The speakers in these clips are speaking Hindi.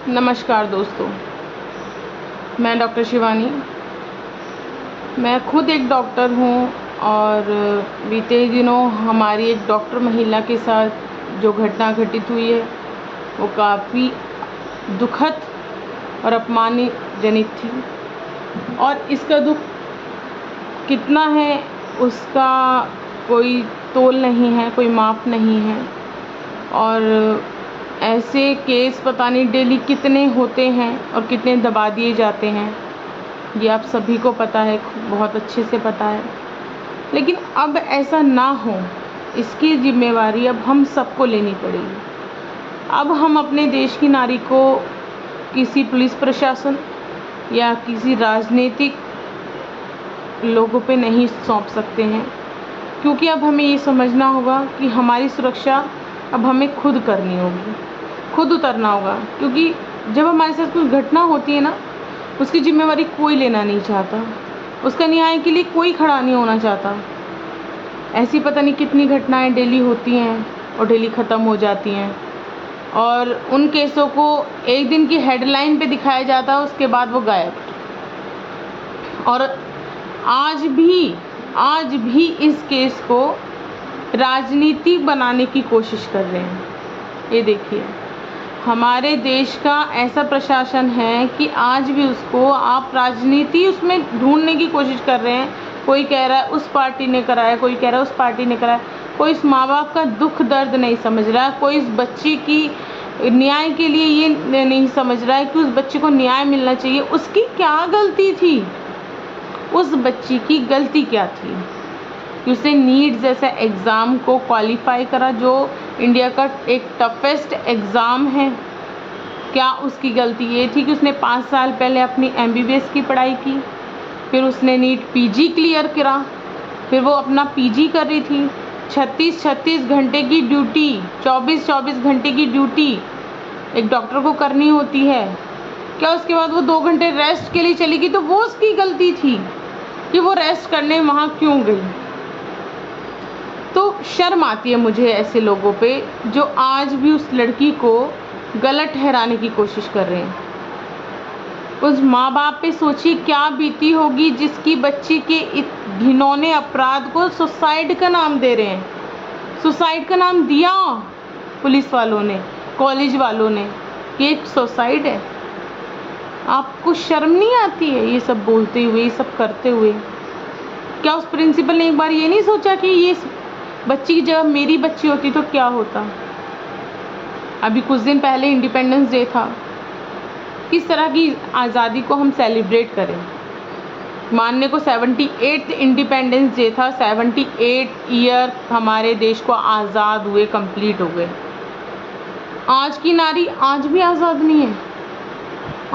नमस्कार दोस्तों, मैं डॉक्टर शिवानी। मैं खुद एक डॉक्टर हूँ और बीते दिनों हमारी एक डॉक्टर महिला के साथ जो घटना घटित हुई है वो काफ़ी दुखद और अपमानजनित थी। और इसका दुख कितना है उसका कोई तोल नहीं है, कोई माप नहीं है। और ऐसे केस पता नहीं डेली कितने होते हैं और कितने दबा दिए जाते हैं, ये आप सभी को पता है, बहुत अच्छे से पता है। लेकिन अब ऐसा ना हो, इसकी जिम्मेवारी अब हम सबको लेनी पड़ेगी। अब हम अपने देश की नारी को किसी पुलिस प्रशासन या किसी राजनीतिक लोगों पे नहीं सौंप सकते हैं, क्योंकि अब हमें ये समझना होगा कि हमारी सुरक्षा अब हमें खुद करनी होगी, खुद उतरना होगा। क्योंकि जब हमारे साथ कोई घटना होती है ना, उसकी जिम्मेवारी कोई लेना नहीं चाहता, उसका न्याय के लिए कोई खड़ा नहीं होना चाहता। ऐसी पता नहीं कितनी घटनाएं डेली होती हैं और डेली ख़त्म हो जाती हैं, और उन केसों को एक दिन की हेडलाइन पे दिखाया जाता है, उसके बाद वो गायब। और आज भी इस केस को राजनीति बनाने की कोशिश कर रहे हैं। ये देखिए, हमारे देश का ऐसा प्रशासन है कि आज भी उसको आप राजनीति उसमें ढूंढने की कोशिश कर रहे हैं। कोई कह रहा है उस पार्टी ने कराया, कोई कह रहा है उस पार्टी ने कराया। कोई इस माँ बाप का दुख दर्द नहीं समझ रहा है, कोई इस बच्ची की न्याय के लिए ये नहीं समझ रहा है कि उस बच्चे को न्याय मिलना चाहिए। उसकी क्या गलती थी? उस बच्ची की गलती क्या थी कि उसने नीट जैसा एग्ज़ाम को क्वालिफाई करा, जो इंडिया का एक टफेस्ट एग्ज़ाम है? क्या उसकी गलती ये थी कि उसने 5 साल पहले अपनी MBBS की पढ़ाई की, फिर उसने नीट PG क्लियर करा, फिर वो अपना PG कर रही थी। 36 घंटे की ड्यूटी, 24 घंटे की ड्यूटी एक डॉक्टर को करनी होती है। क्या उसके बाद वो 2 घंटे रेस्ट के लिए चली गई तो वो उसकी गलती थी कि वो रेस्ट करने वहाँ क्यों गई? तो शर्म आती है मुझे ऐसे लोगों पे जो आज भी उस लड़की को गलत ठहराने की कोशिश कर रहे हैं। उस माँ बाप पे सोचिए क्या बीती होगी जिसकी बच्ची के घिनौने अपराध को सुसाइड का नाम दे रहे हैं। सुसाइड का नाम दिया पुलिस वालों ने, कॉलेज वालों ने, ये सुसाइड है। आपको शर्म नहीं आती है ये सब बोलते हुए, ये सब करते हुए? क्या उस प्रिंसिपल ने एक बार ये नहीं सोचा कि ये बच्ची की जगह मेरी बच्ची होती तो क्या होता? अभी कुछ दिन पहले इंडिपेंडेंस डे था, किस तरह की आज़ादी को हम सेलिब्रेट करें? मानने को 78th इंडिपेंडेंस डे था, 78 ईयर हमारे देश को आज़ाद हुए, कंप्लीट हो गए। आज की नारी आज भी आज़ाद नहीं है।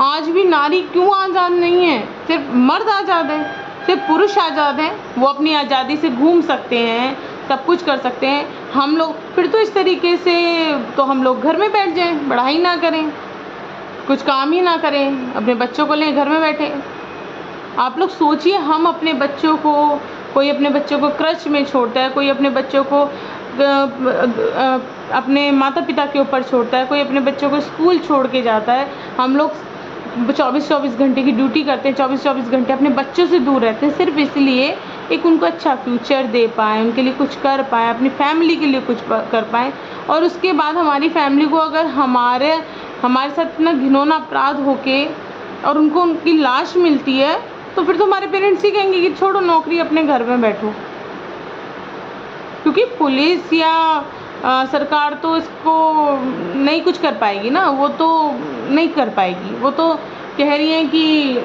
आज भी नारी क्यों आज़ाद नहीं है? सिर्फ मर्द आज़ाद है, सिर्फ पुरुष आज़ाद हैं, वो अपनी आज़ादी से घूम सकते हैं, सब कुछ कर सकते हैं। हम लोग फिर तो इस तरीके से तो हम लोग घर में बैठ जाएं, पढ़ाई ना करें, कुछ काम ही ना करें, अपने बच्चों को लें घर में बैठे। आप लोग सोचिए, हम अपने बच्चों को, कोई अपने बच्चों को क्रच में छोड़ता है, कोई अपने बच्चों को अपने माता पिता के ऊपर छोड़ता है, कोई अपने बच्चों को स्कूल छोड़ के जाता है। हम लोग 24 घंटे की ड्यूटी करते हैं, 24 घंटे अपने बच्चों से दूर रहते हैं, सिर्फ इसलिए एक उनको अच्छा फ्यूचर दे पाएँ, उनके लिए कुछ कर पाएँ, अपनी फैमिली के लिए कुछ कर पाएँ। और उसके बाद हमारी फैमिली को अगर हमारे साथ इतना घिनौना अपराध होके और उनको उनकी लाश मिलती है, तो फिर तो हमारे पेरेंट्स ही कहेंगे कि छोड़ो नौकरी, अपने घर में बैठो। क्योंकि पुलिस या सरकार तो इसको नहीं कुछ कर पाएगी ना, वो तो नहीं कर पाएगी। वो तो कह रही हैं कि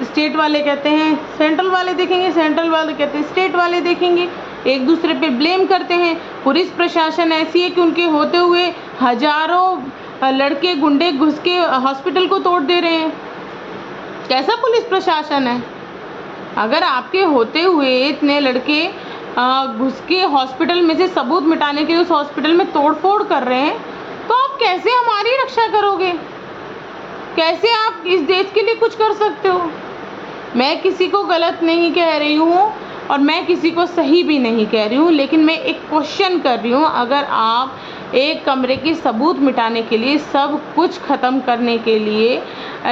स्टेट वाले कहते हैं सेंट्रल वाले देखेंगे, सेंट्रल वाले कहते हैं स्टेट वाले देखेंगे, एक दूसरे पे ब्लेम करते हैं। पुलिस प्रशासन ऐसी है कि उनके होते हुए हजारों लड़के गुंडे घुस के हॉस्पिटल को तोड़ दे रहे हैं। कैसा पुलिस प्रशासन है? अगर आपके होते हुए इतने लड़के घुस के हॉस्पिटल में से सबूत मिटाने के लिए उस हॉस्पिटल में तोड़फोड़ कर रहे हैं, तो आप कैसे हमारी रक्षा करोगे? कैसे आप इस देश के लिए कुछ कर सकते हो? मैं किसी को गलत नहीं कह रही हूँ, और मैं किसी को सही भी नहीं कह रही हूँ, लेकिन मैं एक क्वेश्चन कर रही हूँ। अगर आप एक कमरे के सबूत मिटाने के लिए, सब कुछ ख़त्म करने के लिए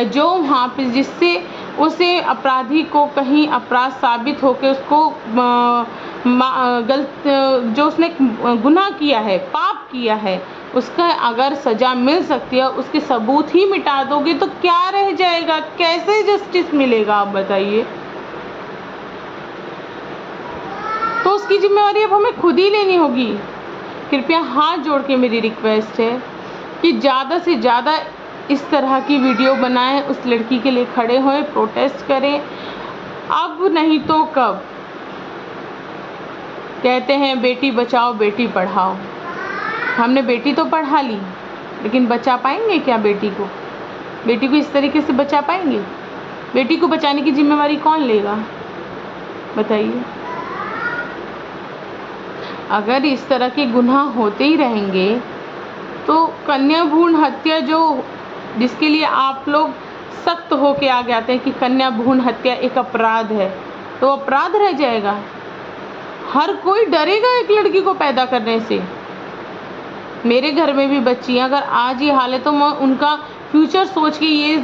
जो वहाँ पे जिससे उसे अपराधी को कहीं अपराध साबित होकर उसको गलत जो उसने गुनाह किया है, पाप किया है, उसका अगर सज़ा मिल सकती है, उसके सबूत ही मिटा दोगे तो क्या रह जाएगा? कैसे जस्टिस मिलेगा आप बताइए? तो उसकी जिम्मेवारी अब हमें खुद ही लेनी होगी। कृपया हाथ जोड़ के मेरी रिक्वेस्ट है कि ज़्यादा से ज़्यादा इस तरह की वीडियो बनाएं, उस लड़की के लिए खड़े होएं, प्रोटेस्ट करें। अब नहीं तो कब? कहते हैं बेटी बचाओ बेटी पढ़ाओ। हमने बेटी तो पढ़ा ली, लेकिन बचा पाएंगे क्या बेटी को? बेटी को इस तरीके से बचा पाएंगे? बेटी को बचाने की जिम्मेवारी कौन लेगा बताइए? अगर इस तरह के गुनाह होते ही रहेंगे तो कन्या भ्रूण हत्या जिसके लिए आप लोग सख्त होके आगे आते हैं कि कन्या भ्रूण हत्या एक अपराध है, तो अपराध रह जाएगा। हर कोई डरेगा एक लड़की को पैदा करने से। मेरे घर में भी बच्ची हैं, अगर आज ये हाल है तो मैं उनका फ्यूचर सोच के ये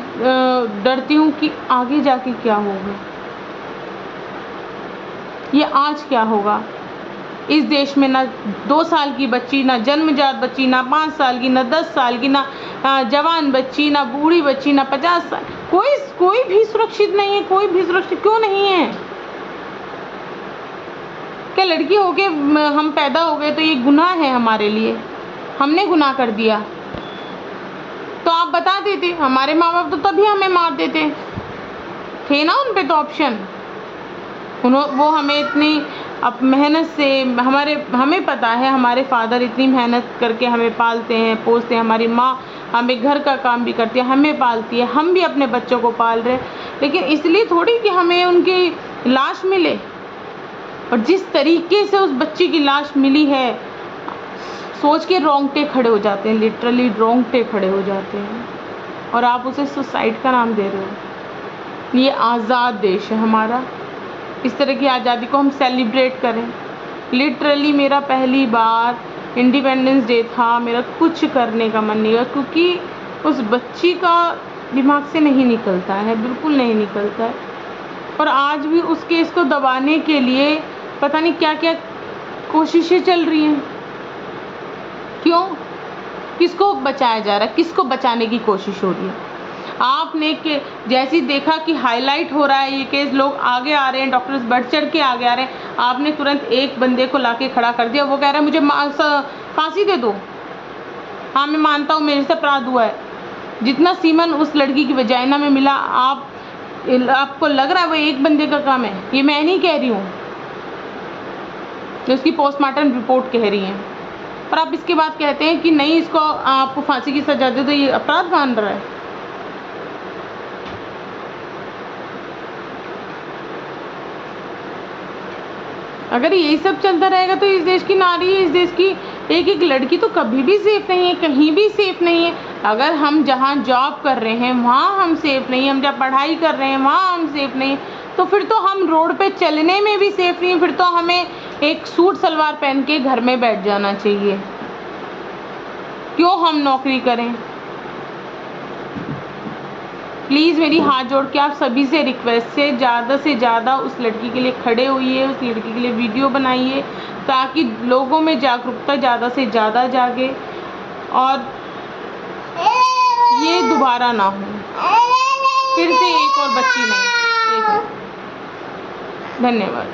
डरती हूँ कि आगे जाके क्या होगा, ये आज क्या होगा। इस देश में ना 2 साल की बच्ची, ना जन्मजात बच्ची, ना 5 साल की, ना 10 साल की, ना जवान बच्ची, ना बूढ़ी बच्ची, ना 50 साल, कोई भी सुरक्षित नहीं है। कोई भी सुरक्षित क्यों नहीं है? क्या लड़की होके हम पैदा हो गए तो ये गुनाह है हमारे लिए? हमने गुनाह कर दिया तो आप बता देते। हमारे माँ बाप तो तभी हमें मार देते थे ना, उन पे तो ऑप्शन। वो हमें इतनी अब मेहनत से हमें पता है, हमारे फादर इतनी मेहनत करके हमें पालते हैं, पोसते हैं। हमारी माँ हमें घर का काम भी करती है, हमें पालती है। हम भी अपने बच्चों को पाल रहे हैं, लेकिन इसलिए थोड़ी कि हमें उनकी लाश मिले। और जिस तरीके से उस बच्ची की लाश मिली है, सोच के रोंगटे खड़े हो जाते हैं, लिटरली रोंगटे खड़े हो जाते हैं। और आप उसे सुसाइड का नाम दे रहे हो। ये आज़ाद देश है हमारा, इस तरह की आज़ादी को हम सेलिब्रेट करें। लिटरली मेरा पहली बार इंडिपेंडेंस डे था, मेरा कुछ करने का मन नहीं हुआ, क्योंकि उस बच्ची का दिमाग से नहीं निकलता है, बिल्कुल नहीं निकलता है। और आज भी उस केस को दबाने के लिए पता नहीं क्या क्या कोशिशें चल रही हैं। क्यों? किसको बचाया जा रहा है? किसको बचाने की कोशिश हो रही है? आपने जैसे देखा कि हाईलाइट हो रहा है ये केस, लोग आगे आ रहे हैं, डॉक्टर्स बढ़ चढ़ के आगे आ रहे हैं, आपने तुरंत एक बंदे को लाके खड़ा कर दिया। वो कह रहा है मुझे फांसी दे दो। हाँ, मैं मानता हूँ मेरे से अपराध हुआ है। जितना सीमन उस लड़की की वजाइना में मिला, आपको लग रहा है वो एक बंदे का काम है? ये मैं नहीं कह रही हूँ, जो उसकी पोस्टमार्टम रिपोर्ट कह रही है। पर आप इसके बाद कहते हैं कि नहीं, इसको आपको फांसी की सजा दे दो, ये अपराध मान रहा है। अगर यही सब चलता रहेगा तो इस देश की नारी, इस देश की एक एक लड़की तो कभी भी सेफ नहीं है, कहीं भी सेफ नहीं है। अगर हम जहाँ जॉब कर रहे हैं वहाँ हम सेफ नहीं हैं, हम जहाँ पढ़ाई कर रहे हैं वहाँ हम सेफ नहीं हैं, तो फिर तो हम रोड पे चलने में भी सेफ नहीं हैं। फिर तो हमें एक सूट सलवार पहन के घर में बैठ जाना चाहिए। क्यों हम नौकरी करें? प्लीज़ मेरी हाथ जोड़ के आप सभी से रिक्वेस्ट है, ज़्यादा से ज़्यादा उस लड़की के लिए खड़े होइए, उस लड़की के लिए वीडियो बनाइए, ताकि लोगों में जागरूकता ज़्यादा से ज़्यादा जागे और ये दोबारा ना हो फिर से एक और बच्ची नहीं। धन्यवाद।